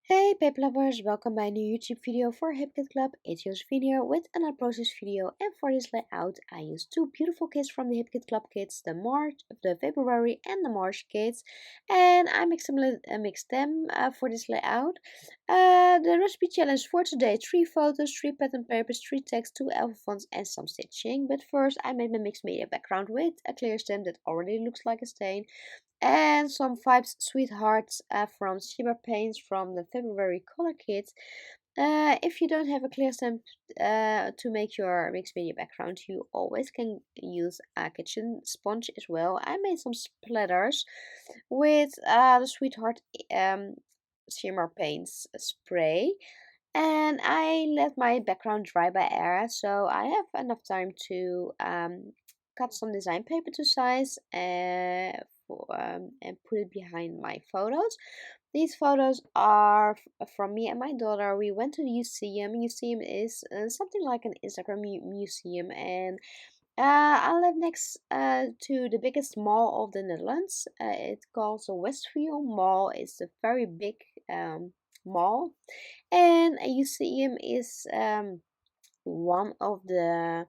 Hey Paperlovers, welcome by a new YouTube video for HipKit Club. It's Josefine here with another process video, and for this layout I use two beautiful kits from the HipKit Club kits, the February and the March kits, and I mixed them for this layout. The recipe challenge for today: 3 photos, 3 pattern papers, 3 text, 2 alpha and some stitching. But first I made my mixed media background with a clear stem that already looks like a stain and some Vibes Sweethearts from Shimmer Paints from the February color kit. If you don't have a clear stamp to make your mixed media background, you always can use a kitchen sponge as well. I made some splatters with the Sweetheart um, Shimmer Paints spray. And I let my background dry by air, so I have enough time to cut some design paper to size and put it behind my photos. These photos are from me and my daughter. We went to the museum. Museum is something like an Instagram museum, and I live next to the biggest mall of the Netherlands. It's called the Westview Mall. It's a very big mall, and a museum is one of the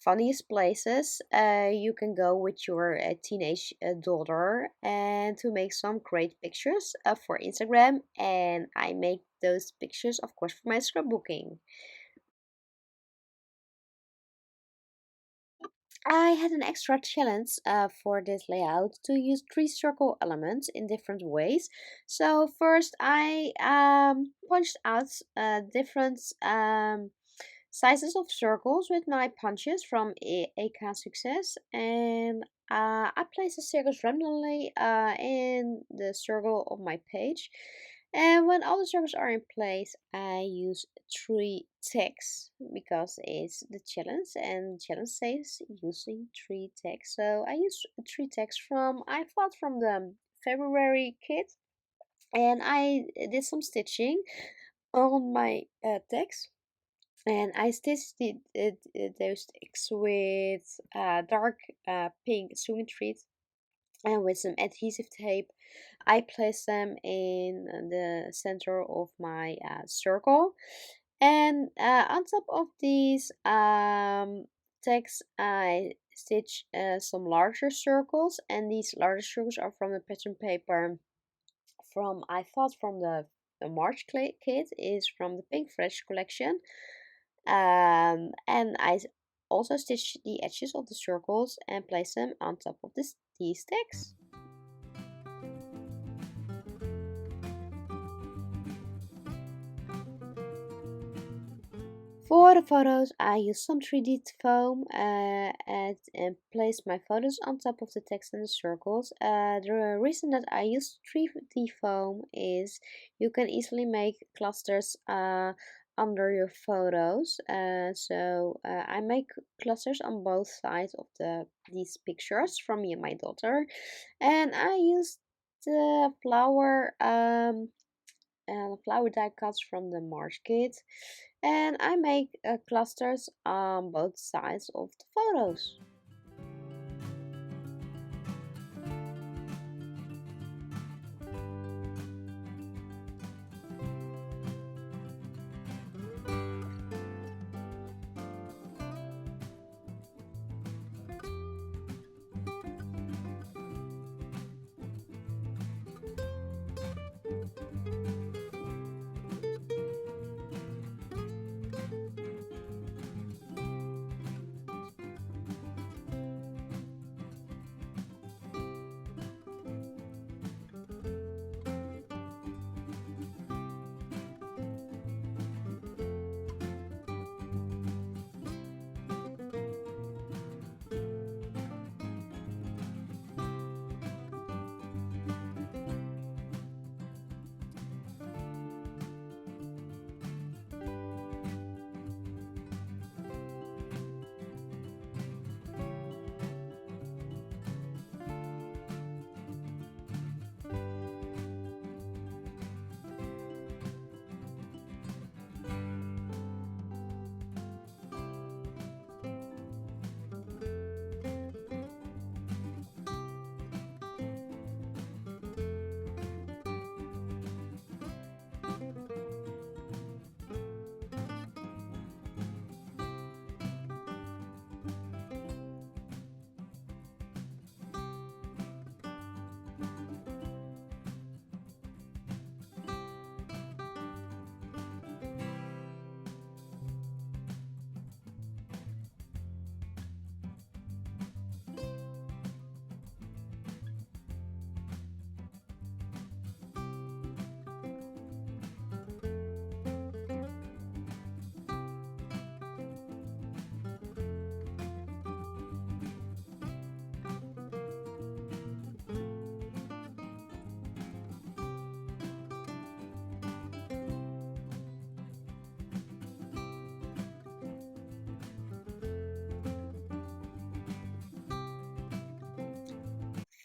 funniest places you can go with your teenage daughter and to make some great pictures for Instagram. And I make those pictures, of course, for my scrapbooking. I had an extra challenge for this layout to use 3 circle elements in different ways. So first I punched out different sizes of circles with my punches from AK Success, and I place the circles randomly in the circle of my page. And when all the circles are in place, I use 3 tags because it's the challenge, and the challenge says using 3 tags. So I use 3 tags from I thought from the February kit, and I did some stitching on my tags, and I stitched those sticks with dark pink sewing thread and with some adhesive tape. I placed them in the center of my circle, and on top of these tags I stitch some larger circles, and these larger circles are from the pattern paper from I thought from the March kit is from the Pink Fresh collection. And I also stitch the edges of the circles and place them on top of these sticks. For the photos, I use some 3D foam and place my photos on top of the text and the circles. The reason that I use 3D foam is you can easily make clusters under your photos. I make clusters on both sides of these pictures from me and my daughter, and I use the flower die cuts from the March kit, and I make clusters on both sides of the photos.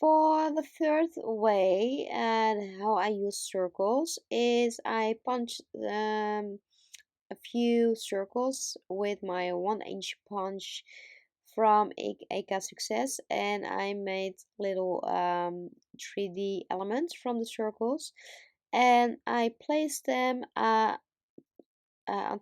For the third way, and how I use circles is I punch a few circles with my 1 inch punch from Eka Success, and I made little 3D elements from the circles, and I placed them on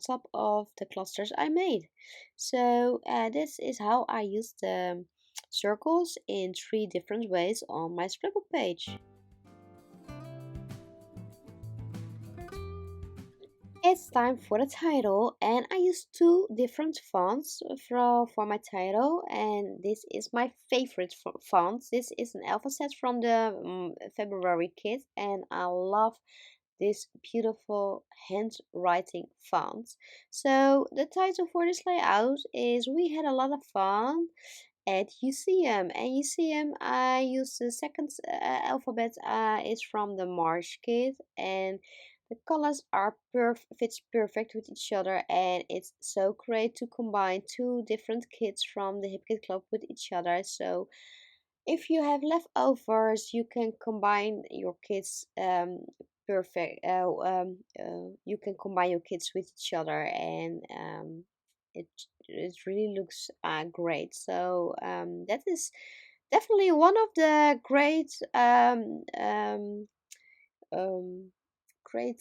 top of the clusters I made. So this is how I use the circles in 3 different ways on my scrapbook page. It's time for the title, and I use 2 different fonts for my title, and this is my favorite font. This is an alpha set from the February kit, and I love this beautiful handwriting font. So the title for this layout is "We Had a Lot of Fun at UCM." And UCM, I use the second alphabet is from the March kit, and the colors are fits perfect with each other, and it's so great to combine 2 different kits from the Hip Kit Club with each other. So if you have leftovers, you can combine your kits perfect. You can combine your kits with each other, and it it really looks great. So that is definitely one of the um, great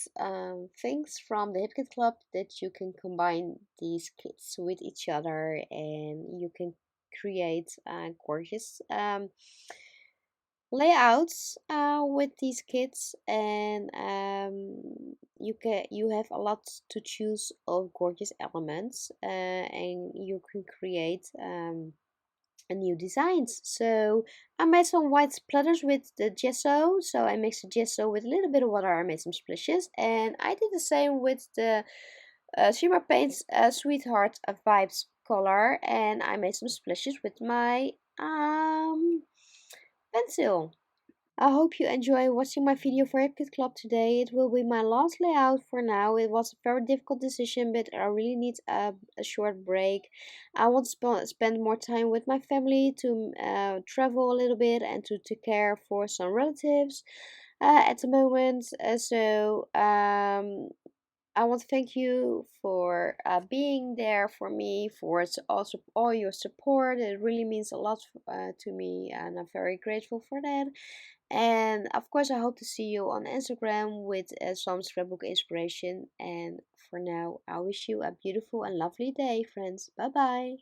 things from the Hip Kit Club, that you can combine these kits with each other, and you can create gorgeous layouts with these kits, and you have a lot to choose of gorgeous elements, and you can create new designs. So I made some white splatters with the gesso. So I mixed the gesso with a little bit of water. I made some splashes, and I did the same with the Shimmer Paints Sweetheart Vibes color, and I made some splashes with my pencil. I hope you enjoy watching my video for Epkit Club today. It will be my last layout for now. It was a very difficult decision, but I really need a short break. I want to spend more time with my family, to travel a little bit, and to take care for some relatives at the moment. I want to thank you for being there for me, for also all your support. It really means a lot to me, and I'm very grateful for that. And of course, I hope to see you on Instagram with some scrapbook inspiration. And for now, I wish you a beautiful and lovely day, friends. Bye bye.